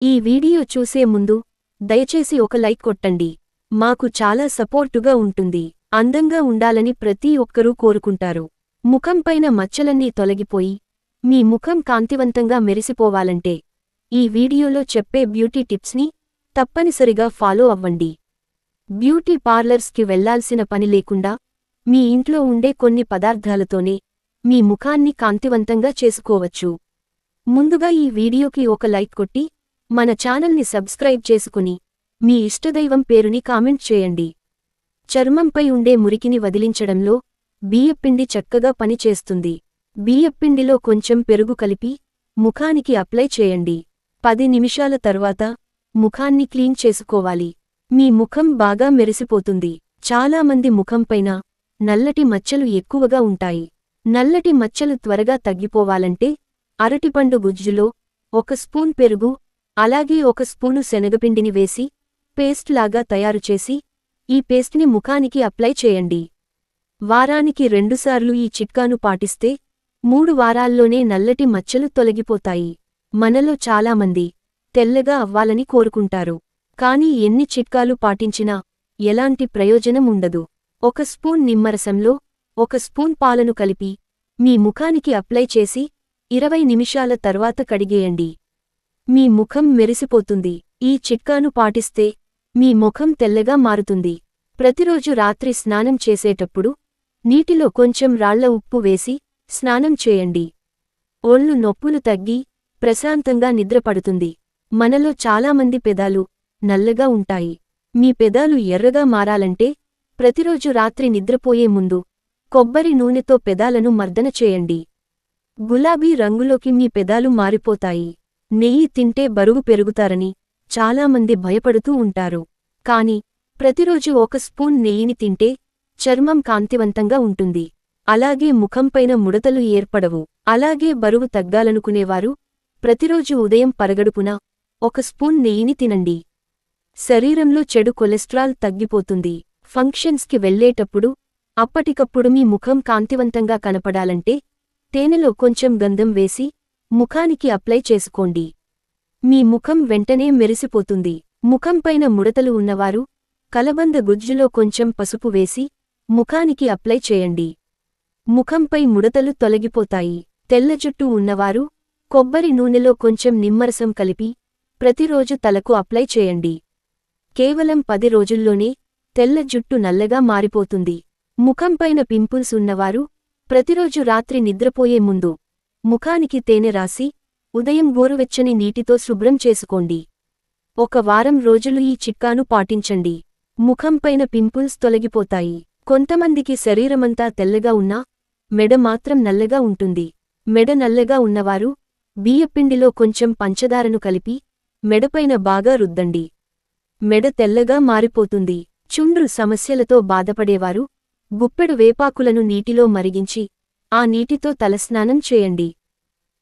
ఈ వీడియో చూసే ముందు దయచేసి ఒక లైక్ కొట్టండి. మాకు చాలా సపోర్టుగా ఉంటుంది. అందంగా ఉండాలని ప్రతి ఒక్కరూ కోరుకుంటారు. ముఖంపైన మచ్చలన్నీ తొలగిపోయి మీ ముఖం కాంతివంతంగా మెరిసిపోవాలంటే ఈ వీడియోలో చెప్పే బ్యూటీ టిప్స్ని తప్పనిసరిగా ఫాలో అవ్వండి. బ్యూటీ పార్లర్స్కి వెళ్లాల్సిన పని లేకుండా మీ ఇంట్లో ఉండే కొన్ని పదార్థాలతోనే మీ ముఖాన్ని కాంతివంతంగా చేసుకోవచ్చు. ముందుగా ఈ వీడియోకి ఒక లైక్ కొట్టి మన ఛానల్ని సబ్స్క్రైబ్ చేసుకుని మీ ఇష్టదైవం పేరుని కామెంట్ చేయండి. చర్మంపై ఉండే మురికిని వదిలించడంలో బియ్యపిండి చక్కగా పనిచేస్తుంది. బియ్యపిండిలో కొంచెం పెరుగు కలిపి ముఖానికి అప్లై చేయండి. 10 నిమిషాల తర్వాత ముఖాన్ని క్లీన్ చేసుకోవాలి. మీ ముఖం బాగా మెరిసిపోతుంది. చాలామంది ముఖంపైన నల్లటి మచ్చలు ఎక్కువగా ఉంటాయి. నల్లటి మచ్చలు త్వరగా తగ్గిపోవాలంటే అరటిపండు గుజ్జులో 1 స్పూన్ పెరుగు అలాగే 1 స్పూను శనగపిండిని వేసి పేస్ట్ లాగా తయారుచేసి ఈ పేస్ట్ని ముఖానికి అప్లై చేయండి. వారానికి 2 సార్లు ఈ చిట్కాను పాటిస్తే 3 వారాల్లోనే నల్లటి మచ్చలు తొలగిపోతాయి. మనలో చాలామంది తెల్లగా అవ్వాలని కోరుకుంటారు. కానీ ఎన్ని చిట్కాలు పాటించినా ఎలాంటి ప్రయోజనం ఉండదు. 1 స్పూన్ నిమ్మరసంలో 1 స్పూన్ పాలను కలిపి మీ ముఖానికి అప్లై చేసి 20 నిమిషాల తర్వాత కడిగేయండి. మీ ముఖం మెరిసిపోతుంది. ఈ చిట్కాను పాటిస్తే మీ ముఖం తెల్లగా మారుతుంది. ప్రతిరోజు రాత్రి స్నానం చేసేటప్పుడు నీటిలో కొంచెం రాళ్ల ఉప్పు వేసి స్నానం చేయండి. ఒళ్ళు నొప్పులు తగ్గి ప్రశాంతంగా నిద్రపడుతుంది. మనలో చాలామంది పెదాలు నల్లగా ఉంటాయి. మీ పెదాలు ఎర్రగా మారాలంటే ప్రతిరోజు రాత్రి నిద్రపోయే ముందు కొబ్బరి నూనెతో పెదాలను మర్దన చేయండి. గులాబీ రంగులోకి మీ పెదాలు మారిపోతాయి. నెయ్యి తింటే బరువు పెరుగుతారని చాలామంది భయపడుతూ ఉంటారు. కాని ప్రతిరోజు 1 స్పూన్ నెయ్యిని తింటే చర్మం కాంతివంతంగా ఉంటుంది. అలాగే ముఖంపైన ముడతలు ఏర్పడవు. అలాగే బరువు తగ్గాలనుకునేవారు ప్రతిరోజు ఉదయం పరగడుపున 1 స్పూన్ నెయ్యిని తినండి. శరీరంలో చెడు కొలెస్ట్రాల్ తగ్గిపోతుంది. ఫంక్షన్స్కి వెళ్లేటప్పుడు అప్పటికప్పుడు మీ ముఖం కాంతివంతంగా కనపడాలంటే తేనెలో కొంచెం గంధం వేసి ముఖానికి అప్లై చేసుకోండి. మీ ముఖం వెంటనే మెరిసిపోతుంది. ముఖంపైన ముడతలు ఉన్నవారు కలబంద గుజ్జులో కొంచెం పసుపు వేసి ముఖానికి అప్లై చేయండి. ముఖంపై ముడతలు తొలగిపోతాయి. తెల్ల జుట్టు ఉన్నవారు కొబ్బరి నూనెలో కొంచెం నిమ్మరసం కలిపి ప్రతిరోజు తలకు అప్లై చేయండి. కేవలం 10 రోజుల్లోనే తెల్ల జుట్టు నల్లగా మారిపోతుంది. ముఖంపైన పింపుల్స్ ఉన్నవారు ప్రతిరోజు రాత్రి నిద్రపోయే ముందు ముఖానికి తేనె రాసి ఉదయం గోరువెచ్చని నీటితో శుభ్రం చేసుకోండి. 1 వారం రోజులు ఈ చిట్కాను పాటించండి. ముఖంపైన పింపుల్స్ తొలగిపోతాయి. కొంతమందికి శరీరమంతా తెల్లగా ఉన్నా మెడ మాత్రం నల్లగా ఉంటుంది. మెడ నల్లగా ఉన్నవారు బియ్యపిండిలో కొంచెం పంచదారను కలిపి మెడపైన బాగా రుద్దండి. మెడ తెల్లగా మారిపోతుంది. చుండ్రు సమస్యలతో బాధపడేవారు గుప్పెడు వేపాకులను నీటిలో మరిగించి ఆ నీటితో తలస్నానం చేయండి.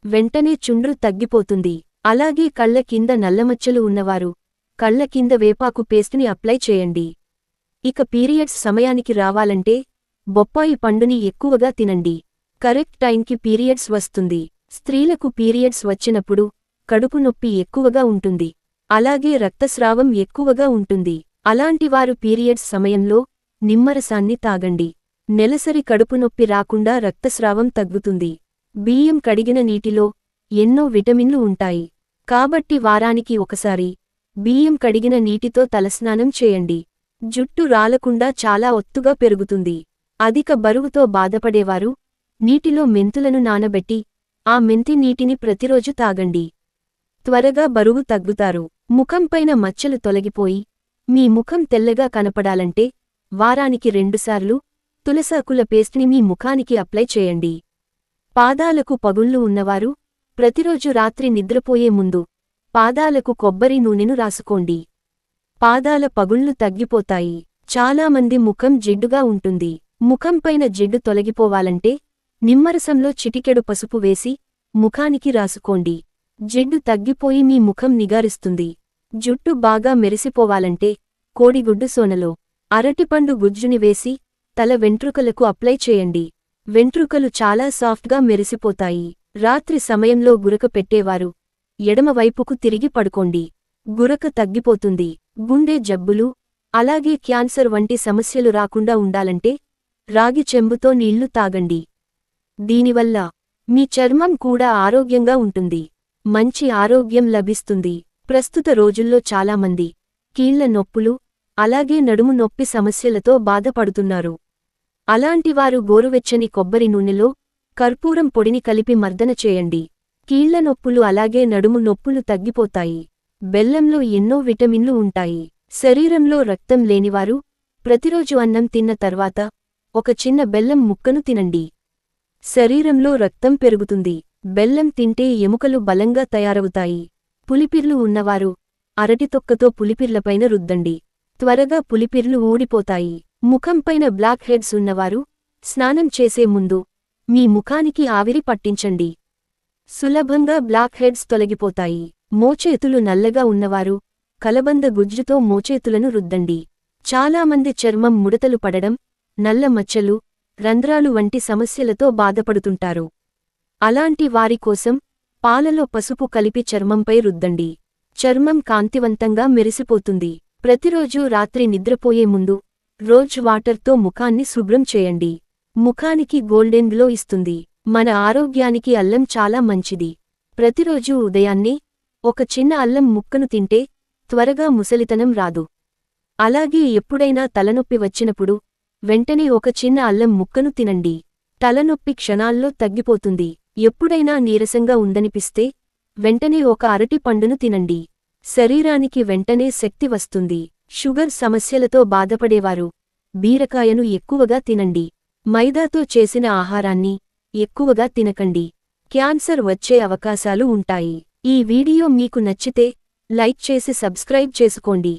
వెంటనే చుండ్రు తగ్గిపోతుంది. అలాగే కళ్ల కింద నల్లమచ్చలు ఉన్నవారు కళ్ల కింద వేపాకు పేస్ట్ని అప్లై చేయండి. ఇక పీరియడ్స్ సమయానికి రావాలంటే బొప్పాయి పండుని ఎక్కువగా తినండి. కరెక్ట్ టైంకి పీరియడ్స్ వస్తుంది. స్త్రీలకు పీరియడ్స్ వచ్చినప్పుడు కడుపు నొప్పి ఎక్కువగా ఉంటుంది. అలాగే రక్తస్రావం ఎక్కువగా ఉంటుంది. అలాంటివారు పీరియడ్స్ సమయంలో నిమ్మరసాన్ని తాగండి. నెలసరి కడుపు నొప్పి రాకుండా రక్తస్రావం తగ్గుతుంది. బియ్యం కడిగిన నీటిలో ఎన్నో విటమిన్లు ఉంటాయి. కాబట్టి వారానికి ఒకసారి బియ్యం కడిగిన నీటితో తలస్నానం చేయండి. జుట్టు రాలకుండా చాలా ఒత్తుగా పెరుగుతుంది. అధిక బరువుతో బాధపడేవారు నీటిలో మెంతులను నానబెట్టి ఆ మెంతి నీటిని ప్రతిరోజు తాగండి. త్వరగా బరువు తగ్గుతారు. ముఖంపైన మచ్చలు తొలగిపోయి మీ ముఖం తెల్లగా కనపడాలంటే వారానికి 2 సార్లు తులసాకుల పేస్ట్ని మీ ముఖానికి అప్లై చేయండి. పాదాలకు పగుళ్లు ఉన్నవారు ప్రతిరోజు రాత్రి నిద్రపోయే ముందు పాదాలకు కొబ్బరి నూనెను రాసుకోండి. పాదాల పగుళ్లు తగ్గిపోతాయి. చాలామంది ముఖం జిడ్డుగా ఉంటుంది. ముఖంపైన జిడ్డు తొలగిపోవాలంటే నిమ్మరసంలో చిటికెడు పసుపు వేసి ముఖానికి రాసుకోండి. జిడ్డు తగ్గిపోయి మీ ముఖం నిగారిస్తుంది. జుట్టు బాగా మెరిసిపోవాలంటే కోడిగుడ్డు సోనలో అరటిపండు గుజ్జుని వేసి తల వెంట్రుకలకు అప్లై చేయండి. వెంట్రుకలు చాలా సాఫ్ట్గా మెరిసిపోతాయి. రాత్రి సమయంలో గురక పెట్టేవారు ఎడమవైపుకు తిరిగి పడుకోండి. గురక తగ్గిపోతుంది. గుండె జబ్బులు, అలాగే క్యాన్సర్ వంటి సమస్యలు రాకుండా ఉండాలంటే రాగి చెంబుతో నీళ్లు తాగండి. దీనివల్ల మీ చర్మం కూడా ఆరోగ్యంగా ఉంటుంది. మంచి ఆరోగ్యం లభిస్తుంది. ప్రస్తుత రోజుల్లో చాలామంది కీళ్ల నొప్పులు, అలాగే నడుము నొప్పి సమస్యలతో బాధపడుతున్నారు. అలాంటివారు గోరువెచ్చని కొబ్బరి నూనెలో కర్పూరం పొడిని కలిపి మర్దన చేయండి. కీళ్ల నొప్పులు అలాగే నడుము నొప్పులు తగ్గిపోతాయి. బెల్లంలో ఎన్నో విటమిన్లు ఉంటాయి. శరీరంలో రక్తం లేనివారు ప్రతిరోజు అన్నం తిన్న తర్వాత ఒక చిన్న బెల్లం ముక్కను తినండి. శరీరంలో రక్తం పెరుగుతుంది. బెల్లం తింటే ఎముకలు బలంగా తయారవుతాయి. పులిపిర్లు ఉన్నవారు అరటితొక్కతో పులిపిర్లపైన రుద్దండి. త్వరగా పులిపిర్లు ఊడిపోతాయి. ముఖంపైన బ్లాక్ హెడ్స్ ఉన్నవారు స్నానం చేసే ముందు మీ ముఖానికి ఆవిరి పట్టించండి. సులభంగా బ్లాక్ హెడ్స్ తొలగిపోతాయి. మోచేతులు నల్లగా ఉన్నవారు కలబంద గుజ్జుతో మోచేతులను రుద్దండి. చాలామంది చర్మం ముడతలు పడడం, నల్ల మచ్చలు, రంధ్రాలు వంటి సమస్యలతో బాధపడుతుంటారు. అలాంటి వారి కోసం పాలలో పసుపు కలిపి చర్మంపై రుద్దండి. చర్మం కాంతివంతంగా మెరిసిపోతుంది. ప్రతిరోజూ రాత్రి నిద్రపోయే ముందు రోజ్ వాటర్తో ముఖాన్ని శుభ్రం చేయండి. ముఖానికి గోల్డెన్ గ్లో ఇస్తుంది. మన ఆరోగ్యానికి అల్లం చాలా మంచిది. ప్రతిరోజూ ఉదయాన్నే ఒక చిన్న అల్లం ముక్కను తింటే త్వరగా ముసలితనం రాదు. అలాగే ఎప్పుడైనా తలనొప్పి వచ్చినప్పుడు వెంటనే ఒక చిన్న అల్లం ముక్కను తినండి. తలనొప్పి క్షణాల్లో తగ్గిపోతుంది. ఎప్పుడైనా నీరసంగా ఉందనిపిస్తే వెంటనే ఒక అరటి పండును తినండి. శరీరానికి వెంటనే శక్తి వస్తుంది. షుగర్ సమస్యలతో బాధపడేవారు బీరకాయను ఎక్కువగా తినండి. మైదాతో చేసిన ఆహారాన్ని ఎక్కువగా తినకండి. క్యాన్సర్ వచ్చే అవకాశాలు ఉంటాయి. ఈ వీడియో మీకు నచ్చితే లైక్ చేసి సబ్స్క్రైబ్ చేసుకోండి.